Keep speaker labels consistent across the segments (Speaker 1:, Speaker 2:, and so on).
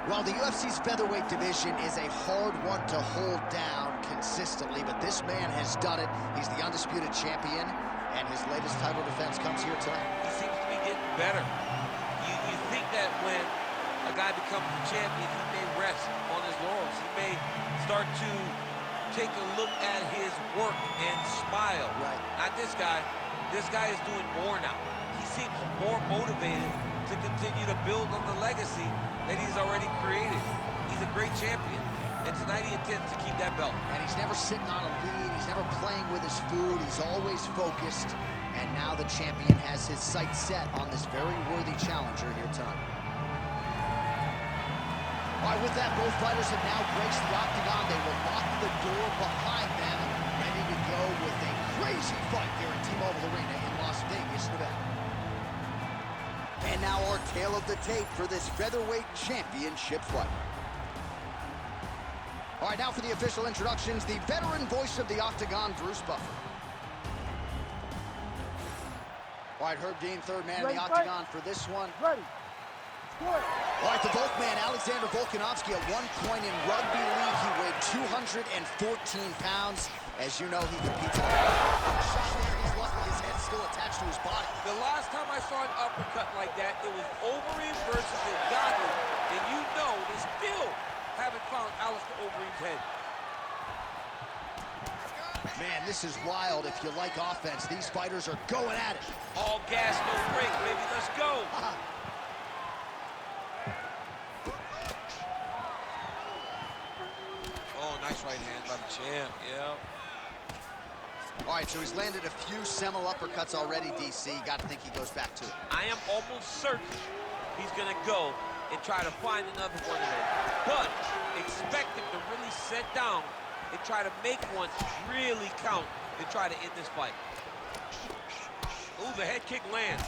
Speaker 1: Well, the UFC's featherweight division is a hard one to hold down consistently, but this man has done it. He's the undisputed champion, and his latest title defense comes here tonight.
Speaker 2: He seems to be getting better. You think that when a guy becomes a champion, he may rest on his laurels. He may start to take a look at his work and smile.
Speaker 1: Right.
Speaker 2: Not this guy. This guy is doing more now. He seems more motivated to continue to build on the legacy that he's already created. He's a great champion, and tonight he intends to keep that belt.
Speaker 1: And he's never sitting on a lead. He's never playing with his food. He's always focused. And now the champion has his sights set on this very worthy challenger here tonight. All right, with that, both fighters have now graced the octagon. They will lock the door behind them, ready to go with a crazy fight here at T-Mobile Arena in Las Vegas, Nevada. And now our tale of the tape for this featherweight championship fight. All right, now for the official introductions, the veteran voice of the octagon, Bruce Buffer. All right, Herb Dean, third man in the octagon for this one.
Speaker 3: Ready.
Speaker 1: All right, the Volkman, Alexander Volkanovski, at one point in rugby league, he weighed 214 pounds. As you know, he competes in he's lucky his head's still attached to his body.
Speaker 2: The last time I saw an uppercut like that, it was Overeem versus Ngannou, and you know they still haven't found Alistair Overeem's head.
Speaker 1: Man, this is wild. If you like offense, these fighters are going at it.
Speaker 2: All gas, no brake, baby. Let's go. Oh, nice right hand by the champ. Yeah.
Speaker 1: All right, so he's landed a few seminal uppercuts already, DC. Got to think he goes back to it.
Speaker 2: I am almost certain he's going to go and try to find another one of them. But expect him to really sit down and try to make one really count and try to end this fight. Ooh, the head kick lands.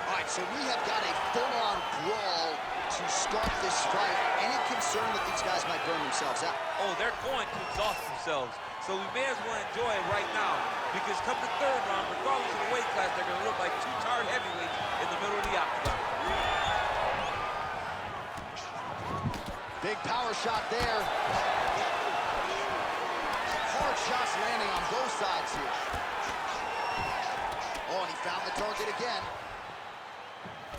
Speaker 1: All right, so we have got a full-on brawl to start this fight. Any concern that these guys might burn themselves out?
Speaker 2: Oh, they're going to exhaust themselves. So we may as well enjoy it right now, because come the third round, regardless of the weight class, they're going to look like two tired heavyweights in the middle of the octagon.
Speaker 1: Big power shot there. Hard shots landing on both sides here. Oh, and he found the target again.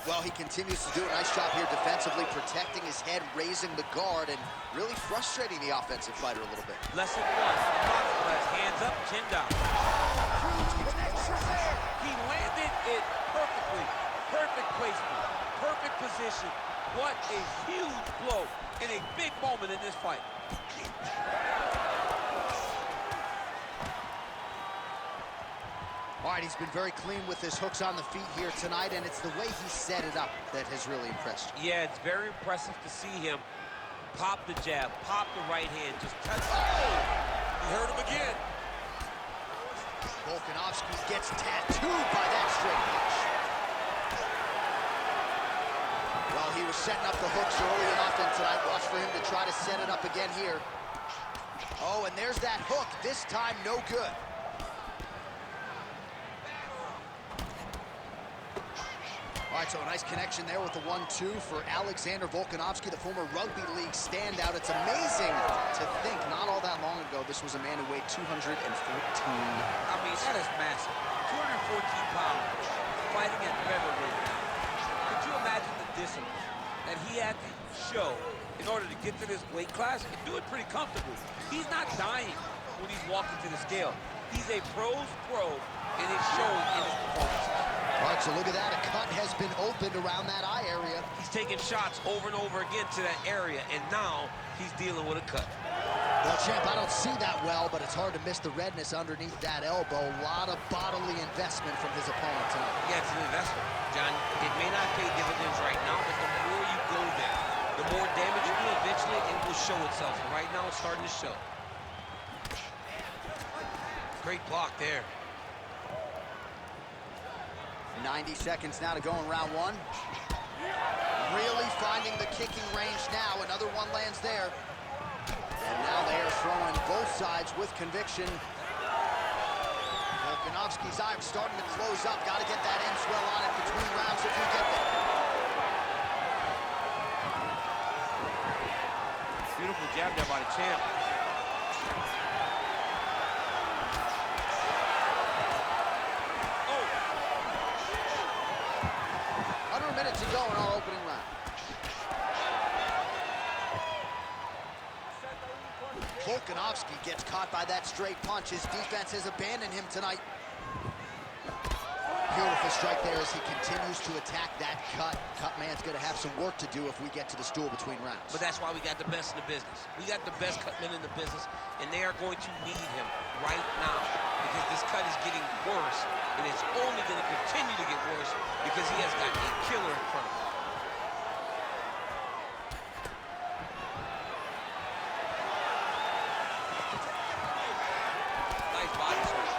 Speaker 1: Well, he continues to do a nice job here defensively, protecting his head, raising the guard, and really frustrating the offensive fighter a little bit.
Speaker 2: Lesson one, class, hands up, chin down. He landed it perfectly. Perfect placement, perfect position. What a huge blow in a big moment in this fight.
Speaker 1: All right, he's been very clean with his hooks on the feet here tonight, and it's the way he set it up that has really impressed you.
Speaker 2: Yeah, it's very impressive to see him pop the jab, pop the right hand, just touch. Oh, he hurt him again.
Speaker 1: Volkanovski gets tattooed by that straight punch. Well, he was setting up the hooks early enough in tonight. Watch for him to try to set it up again here. Oh, and there's that hook. This time, no good. All right, so a nice connection there with the 1-2 for Alexander Volkanovski, the former rugby league standout. It's amazing to think not all that long ago this was a man who weighed 214.
Speaker 2: I mean, that is massive. 214 pounds, fighting at featherweight. Could you imagine the discipline that he had to show in order to get to this weight class and do it pretty comfortably? He's not dying when he's walking to the scale. He's a pro's pro, and it shows in his performances.
Speaker 1: All right, so look at that. A cut has been opened around that eye area.
Speaker 2: He's taking shots over and over again to that area, and now he's dealing with a cut.
Speaker 1: Well, champ, I don't see that well, but it's hard to miss the redness underneath that elbow. A lot of bodily investment from his opponent tonight.
Speaker 2: Yeah, it's an investment, John. It may not pay dividends right now, but the more you go there, the more damage you do, eventually it will show itself. And right now, it's starting to show. Great block there.
Speaker 1: 90 seconds now to go in round one. Really finding the kicking range now. Another one lands there. And now they are throwing both sides with conviction. Volkanovski's eye starting to close up. Got to get that in swell on it between rounds if we get there.
Speaker 2: Beautiful jab there by the champ.
Speaker 1: 100 minutes to go in our opening round. Volkanovski gets caught by that straight punch. His defense has abandoned him tonight. Beautiful strike there as he continues to attack that cut. Cut man's going to have some work to do if we get to the stool between rounds.
Speaker 2: But that's why we got the best in the business. We got the best cut men in the business, and they are going to need him right now because this cut is getting worse, and it's only going to continue to get worse because he has got a killer in front of him. Nice body swing.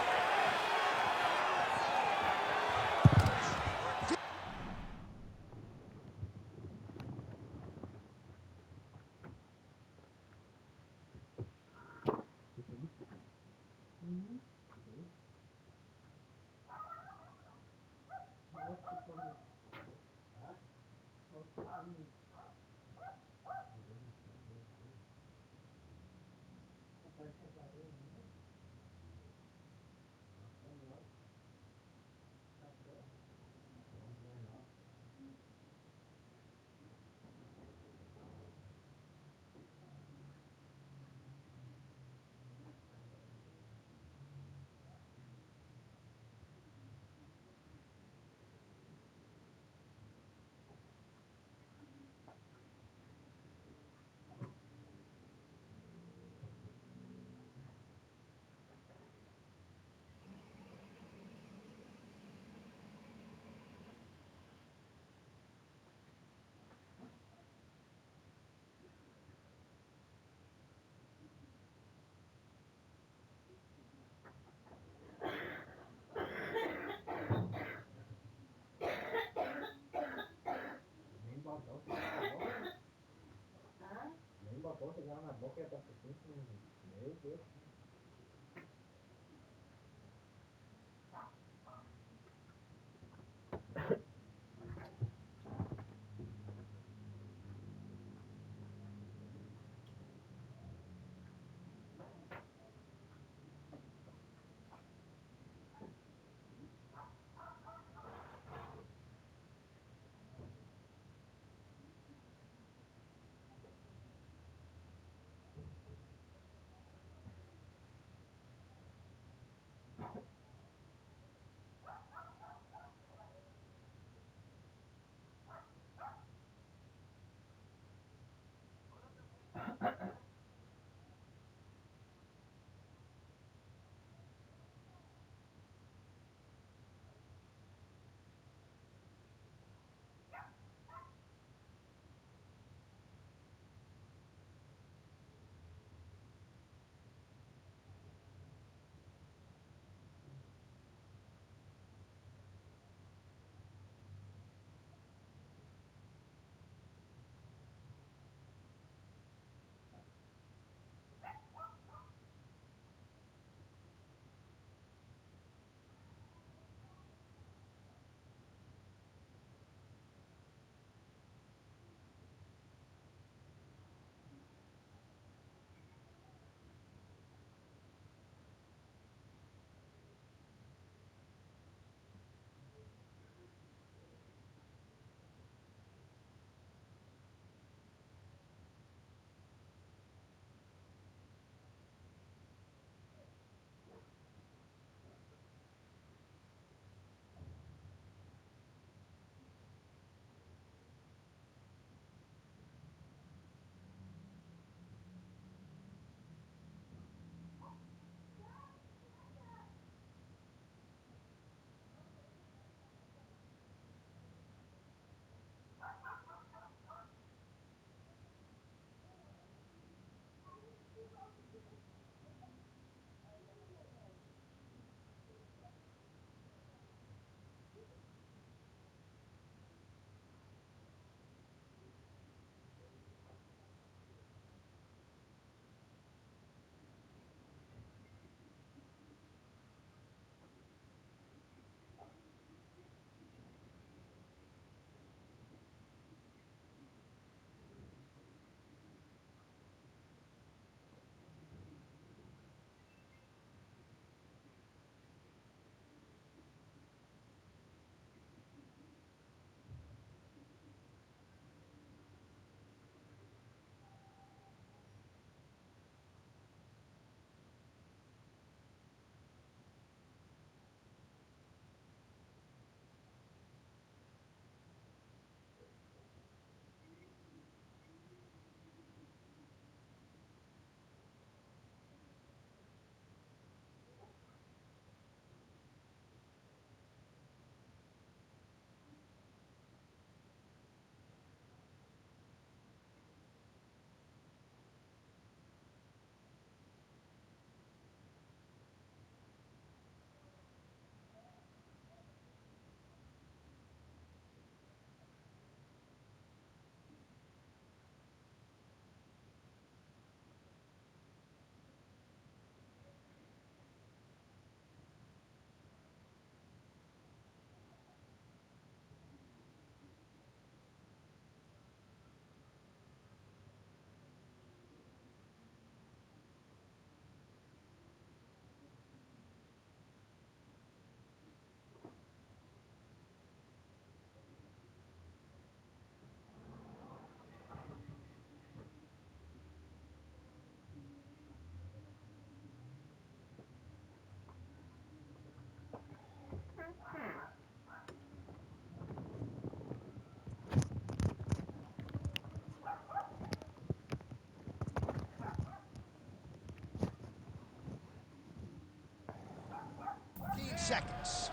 Speaker 1: seconds.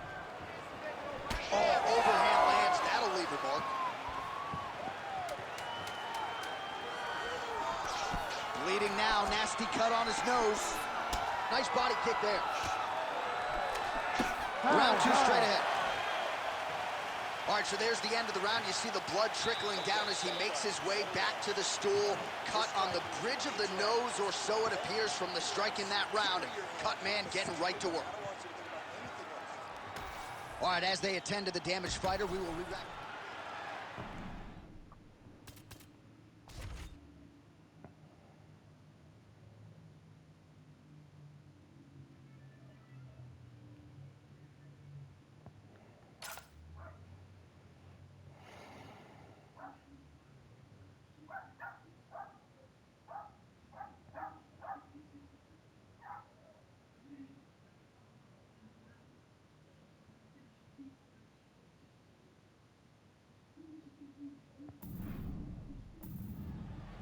Speaker 1: Oh, overhand lands. That'll leave a mark. Bleeding now. Nasty cut on his nose. Nice body kick there. Round 2 straight ahead. All right, so there's the end of the round. You see the blood trickling down as he makes his way back to the stool. Cut on the bridge of the nose, or so it appears from the strike in that round. Cut man getting right to work. All right, as they attend to the damaged fighter, we will re-wrap.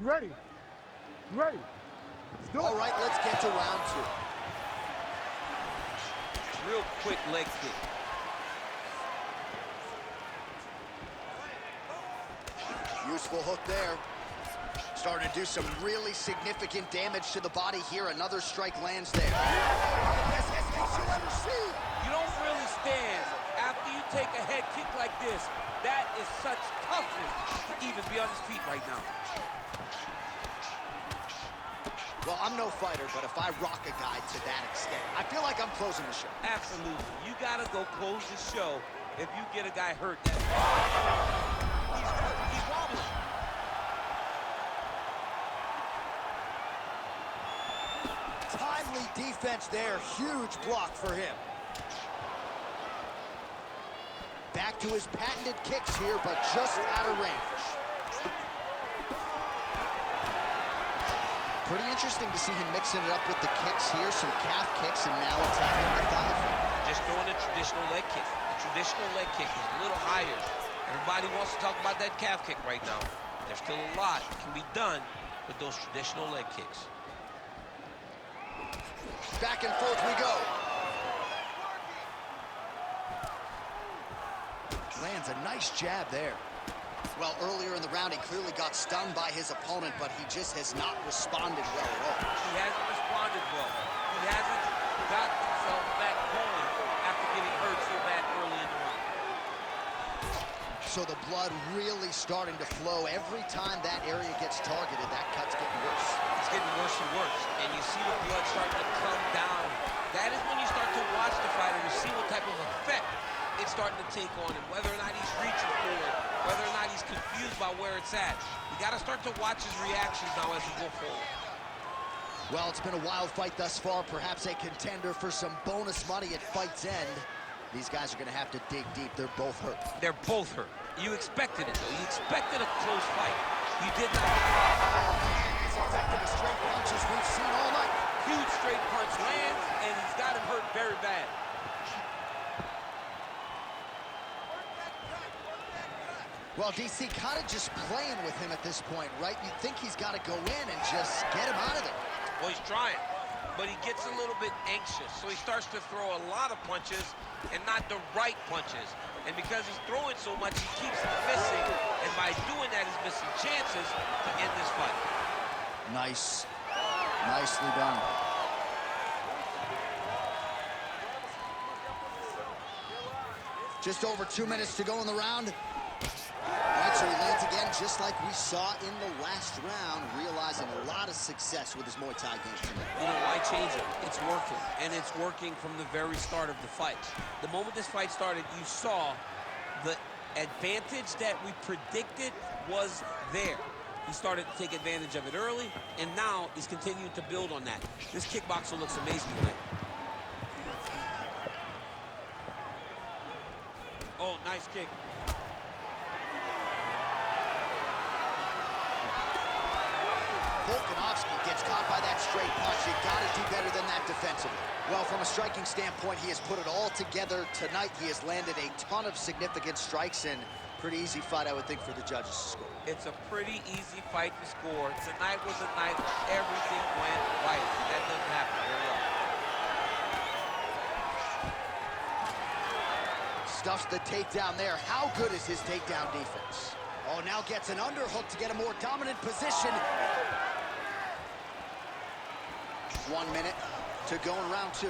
Speaker 3: Ready. Ready. Let's do it.
Speaker 1: All right, let's get to round 2.
Speaker 2: Real quick leg kick.
Speaker 1: Useful hook there. Starting to do some really significant damage to the body here. Another strike lands there.
Speaker 2: You don't really stand after you take a head kick like this. That is such toughness to even be on his feet right now.
Speaker 1: Well, I'm no fighter, but if I rock a guy to that extent, I feel like I'm closing the show.
Speaker 2: Absolutely. You gotta go close the show if you get a guy hurt. He's hurt. He's wobbling.
Speaker 1: Timely defense there. Huge block for him. Back to his patented kicks here, but just out of range. Pretty interesting to see him mixing it up with the kicks here, some calf kicks, and now attacking the thigh.
Speaker 2: Just throwing a traditional leg kick. The traditional leg kick is a little higher. Everybody wants to talk about that calf kick right now. There's still a lot that can be done with those traditional leg kicks.
Speaker 1: Back and forth we go. Lands a nice jab there. Well, earlier in the round, he clearly got stunned by his opponent, but he just has not responded well at all.
Speaker 2: He hasn't responded well. He hasn't got himself back going after getting hurt so bad early in the round.
Speaker 1: So the blood really starting to flow. Every time that area gets targeted, that cut's getting worse.
Speaker 2: It's getting worse and worse, and you see the blood starting to come down. That is when you start to watch the fighter to see what type of effect it's starting to take on him, whether or not he's reaching for it, whether or not he's confused by where it's at. You got to start to watch his reactions now as we go forward.
Speaker 1: Well, it's been a wild fight thus far, perhaps a contender for some bonus money at fight's end. These guys are going to have to dig deep. They're both hurt.
Speaker 2: They're both hurt. You expected it, though. You expected a close fight. You did not.
Speaker 1: He's effective as straight punches we've seen all night.
Speaker 2: Huge straight punch lands, and he's got him hurt very bad.
Speaker 1: Well, DC kind of just playing with him at this point, right? You think he's got to go in and just get him out of there.
Speaker 2: Well, he's trying, but he gets a little bit anxious, so he starts to throw a lot of punches and not the right punches. And because he's throwing so much, he keeps missing, and by doing that, he's missing chances to end this fight.
Speaker 1: Nice. Nicely done. Just over 2 minutes to go in the round. All right, so he lands again just like we saw in the last round, realizing a lot of success with his Muay Thai game tonight.
Speaker 2: You know, why change it? It's working, and it's working from the very start of the fight. The moment this fight started, you saw the advantage that we predicted was there. He started to take advantage of it early, and now he's continuing to build on that. This kickboxer looks amazing tonight. Oh, nice kick.
Speaker 1: Volkanovski gets caught by that straight punch. You gotta do better than that defensively. Well, from a striking standpoint, he has put it all together tonight. He has landed a ton of significant strikes, and pretty easy fight, I would think, for the judges to score.
Speaker 2: It's a pretty easy fight to score. Tonight was a night where everything went right. That doesn't happen very often.
Speaker 1: Stuffs the takedown there. How good is his takedown defense? Oh, now gets an underhook to get a more dominant position. 1 minute to go in round 2.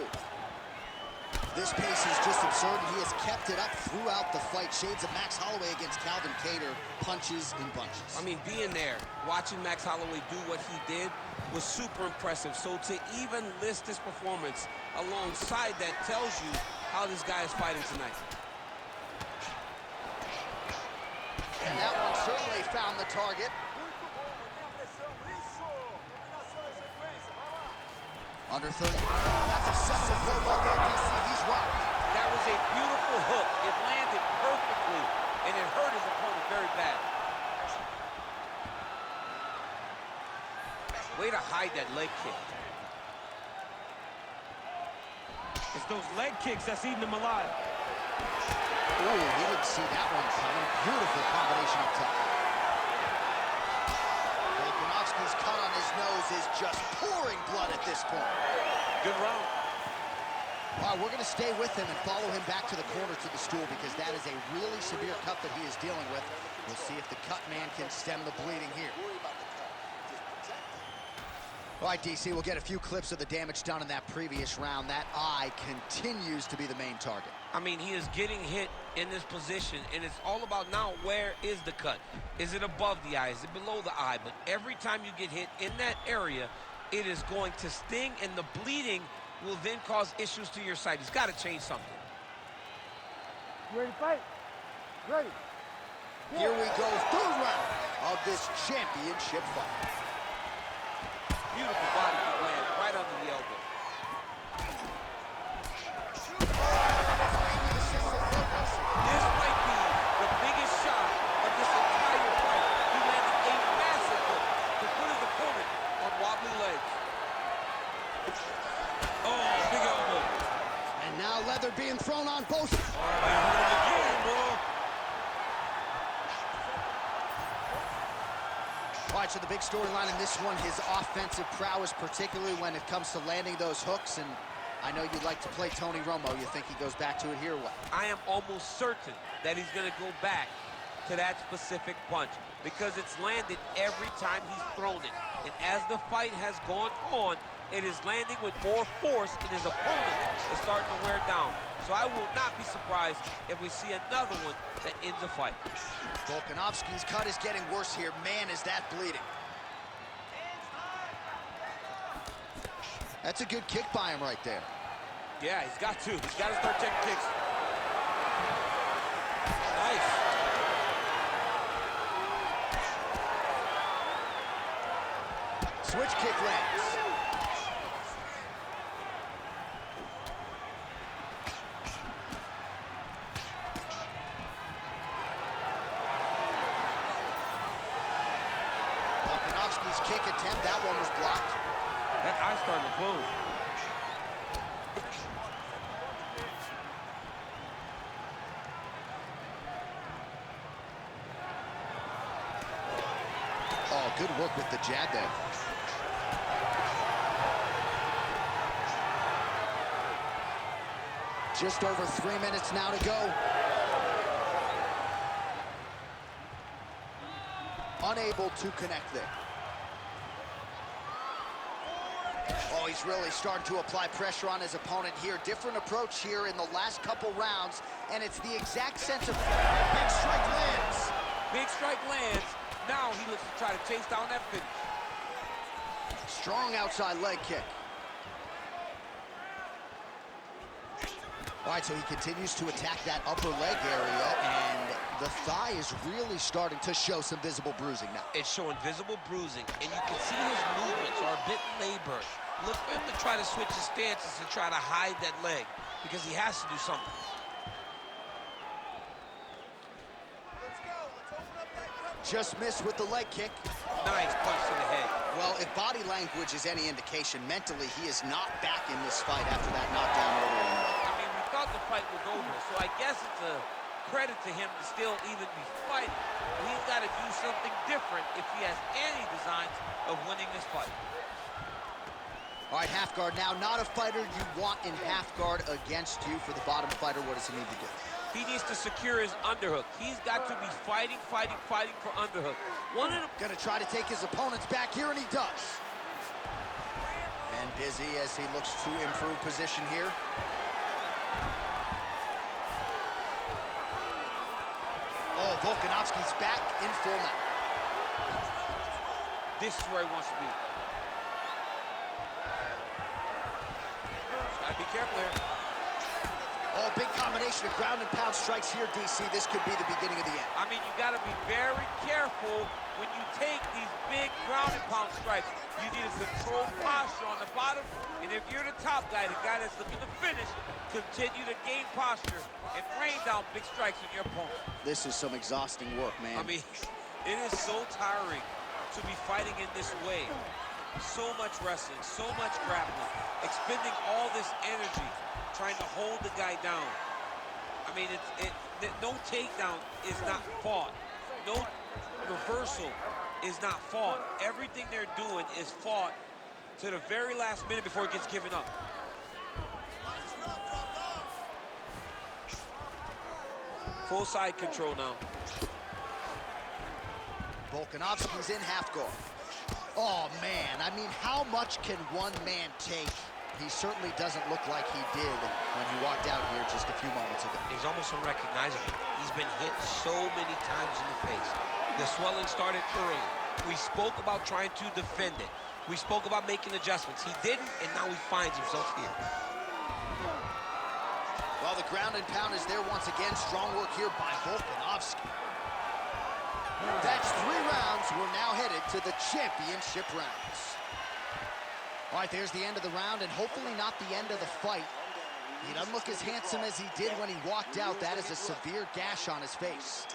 Speaker 1: This pace is just absurd, and he has kept it up throughout the fight. Shades of Max Holloway against Calvin Kattar, punches and bunches.
Speaker 2: I mean, being there, watching Max Holloway do what he did was super impressive. So to even list this performance alongside that tells you how this guy is fighting tonight.
Speaker 1: And that one certainly found the target. Under 30. That's excessive blow by there, DC. He's rocked.
Speaker 2: That was a beautiful hook. It landed perfectly, and it hurt his opponent very bad. Way to hide that leg kick.
Speaker 4: It's those leg kicks that's eating him alive.
Speaker 1: Ooh, he didn't see that one coming. Beautiful combination up top. Volkanovski's cut on his nose is just pouring blood at this point.
Speaker 4: Good round.
Speaker 1: All right, we're going to stay with him and follow him back to the corner to the stool because that is a really severe cut that he is dealing with. We'll see if the cut man can stem the bleeding here. All right, DC, we'll get a few clips of the damage done in that previous round. That eye continues to be the main target.
Speaker 2: I mean, he is getting hit in this position, and it's all about now where is the cut? Is it above the eye? Is it below the eye? But every time you get hit in that area, it is going to sting, and the bleeding will then cause issues to your sight. He's got to change something.
Speaker 3: You ready to fight? Ready.
Speaker 1: Here we go, third round of this championship fight.
Speaker 2: Beautiful body kick land right under the elbow. This might be the biggest shot of this entire fight. He landed a massive hook to put his opponent on wobbly legs. Oh, big elbow.
Speaker 1: And now leather being thrown on both. All right, so the big storyline in this one, his offensive prowess, particularly when it comes to landing those hooks. And I know you'd like to play Tony Romo. You think he goes back to it here or what?
Speaker 2: I am almost certain that he's going to go back to that specific punch because it's landed every time he's thrown it. And as the fight has gone on, it is landing with more force, and his opponent is starting to wear down. So I will not be surprised if we see another one that ends the fight.
Speaker 1: Volkanovski's cut is getting worse here. Man, is that bleeding. That's a good kick by him right there.
Speaker 2: Yeah, he's got to. He's got to start taking kicks. Nice.
Speaker 1: Switch kick lands. Volkanovski's kick attempt, that one was blocked.
Speaker 4: That eye's starting to close.
Speaker 1: Oh, good work with the jab there. Just over 3 minutes now to go. Unable to connect there. Oh, he's really starting to apply pressure on his opponent here. Different approach here in the last couple rounds, and it's the exact sense of big strike lands.
Speaker 2: Big strike lands. Now he looks to try to chase down that finish.
Speaker 1: Strong outside leg kick. All right, so he continues to attack that upper leg area, and the thigh is really starting to show some visible bruising now.
Speaker 2: It's showing visible bruising, and you can see his movements are a bit labored. Look for him to try to switch his stances to try to hide that leg, because he has to do something.
Speaker 1: Just missed with the leg kick.
Speaker 2: Nice punch to the head.
Speaker 1: Well, if body language is any indication, mentally he is not back in this fight after that knockdown earlier in the night.
Speaker 2: I mean, we thought the fight was over, so I guess it's a credit to him to still even be fighting. He's got to do something different if he has any designs of winning this fight.
Speaker 1: All right, half guard now. Not a fighter you want in half guard against you. For the bottom fighter, what does he need to do?
Speaker 2: He needs to secure his underhook. He's got to be fighting for underhook. One of them
Speaker 1: Gonna try to take his opponents back here, and he does. And busy as he looks to improve position here. Oh, Volkanovski's back in full mount.
Speaker 2: This is where he wants to be. Gotta be careful here.
Speaker 1: Oh, big combination of ground and pound strikes here, DC. This could be the beginning of the end.
Speaker 2: I mean, you gotta be very careful when you take these big ground and pound strikes. You need a controlled posture on the bottom, and if you're the top guy, the guy that's looking to finish, continue to gain posture and rain down big strikes on your opponent.
Speaker 1: This is some exhausting work, man.
Speaker 2: I mean, it is so tiring to be fighting in this way. So much wrestling, so much grappling, expending all this energy trying to hold the guy down. I mean, no takedown is not fought. No reversal is not fought. Everything they're doing is fought to the very last minute before it gets given up. Full side control now.
Speaker 1: Volkanovski's in half guard. Oh, man. I mean, how much can one man take? He certainly doesn't look like he did when he walked out here just a few moments ago.
Speaker 5: He's almost unrecognizable. He's been hit so many times in the face. The swelling started early. We spoke about trying to defend it. We spoke about making adjustments. He didn't, and now he finds himself here.
Speaker 1: Well, the ground and pound is there once again. Strong work here by Volkanovski. That's 3 rounds. We're now headed to the championship rounds. All right, there's the end of the round, and hopefully not the end of the fight. He doesn't look as handsome as he did when he walked out. That is a severe gash on his face.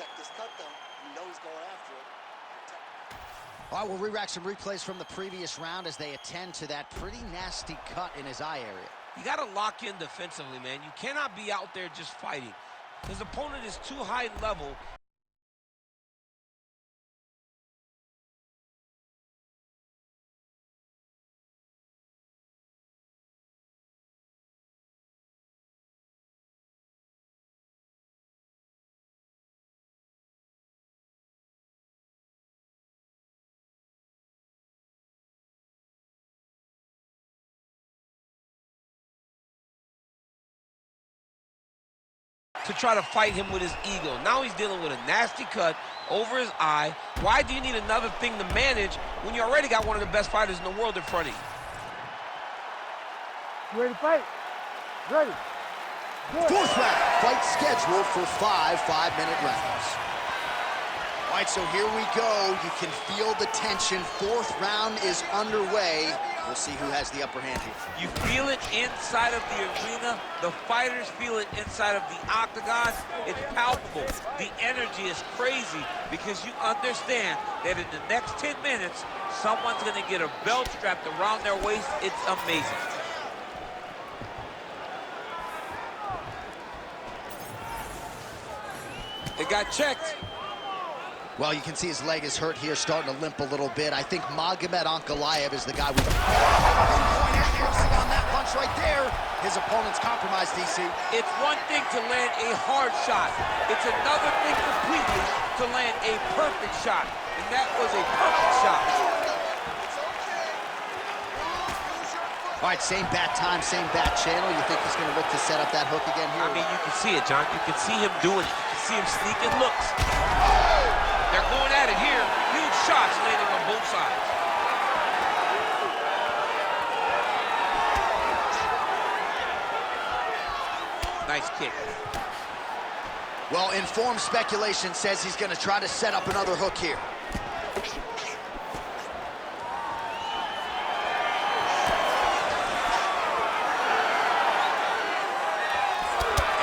Speaker 1: All right, we'll re-rack some replays from the previous round as they attend to that pretty nasty cut in his eye area.
Speaker 5: You got to lock in defensively, man. You cannot be out there just fighting. His opponent is too high level. To try to fight him with his ego. Now he's dealing with a nasty cut over his eye. Why do you need another thing to manage when you already got one of the best fighters in the world in front of you?
Speaker 3: You ready to fight? Ready. Good.
Speaker 1: 4th round, fight scheduled for 5 5-minute rounds. All right, so here we go. You can feel the tension. 4th round is underway. We'll see who has the upper hand here.
Speaker 2: You feel it inside of the arena. The fighters feel it inside of the octagon. It's palpable. The energy is crazy because you understand that in the next 10 minutes, someone's going to get a belt strapped around their waist. It's amazing. It got checked.
Speaker 1: Well, you can see his leg is hurt here, starting to limp a little bit. I think Magomed Ankalaev is the guy we... Pinpoint accuracy on that punch right there. His opponent's compromised, DC.
Speaker 2: It's one thing to land a hard shot. It's another thing completely to land a perfect shot. And that was a perfect shot.
Speaker 1: All right, same bat time, same bat channel. You think he's going to look to set up that hook again here?
Speaker 2: I mean, you can see it, John. You can see him doing it. You can see him sneaking looks. They're going at it here. Huge shots landing on both sides. Nice kick.
Speaker 1: Well, informed speculation says he's going to try to set up another hook here.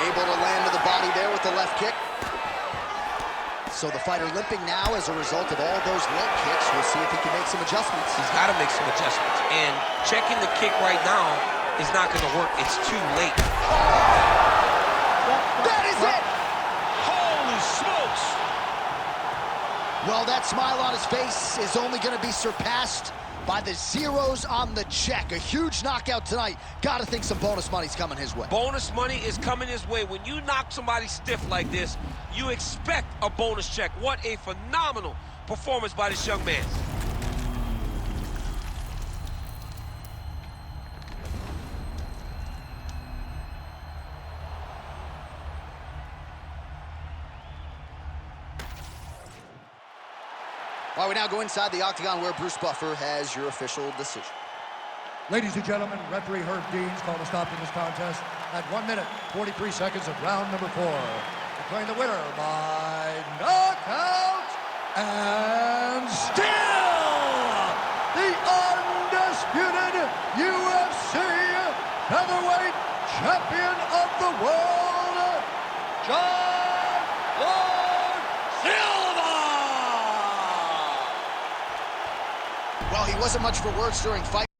Speaker 1: Able to land to the body there with the left kick. So the fighter limping now as a result of all those leg kicks. We'll see if he can make some adjustments.
Speaker 5: He's got to make some adjustments. And checking the kick right now is not going to work. It's too late.
Speaker 1: That is it!
Speaker 5: Holy smokes!
Speaker 1: Well, that smile on his face is only going to be surpassed by the zeros on the check. A huge knockout tonight. Gotta think some bonus money's coming his way.
Speaker 5: Bonus money is coming his way. When you knock somebody stiff like this, you expect a bonus check. What a phenomenal performance by this young man.
Speaker 1: While we now go inside the octagon where Bruce Buffer has your official decision.
Speaker 3: Ladies and gentlemen, referee Herb Deans called a stop to this contest at 1 minute, 43 seconds of round number 4. Declaring the winner by knockout and still the undisputed UFC featherweight champion of the world, John Silva!
Speaker 1: Well, he wasn't much for words during fight.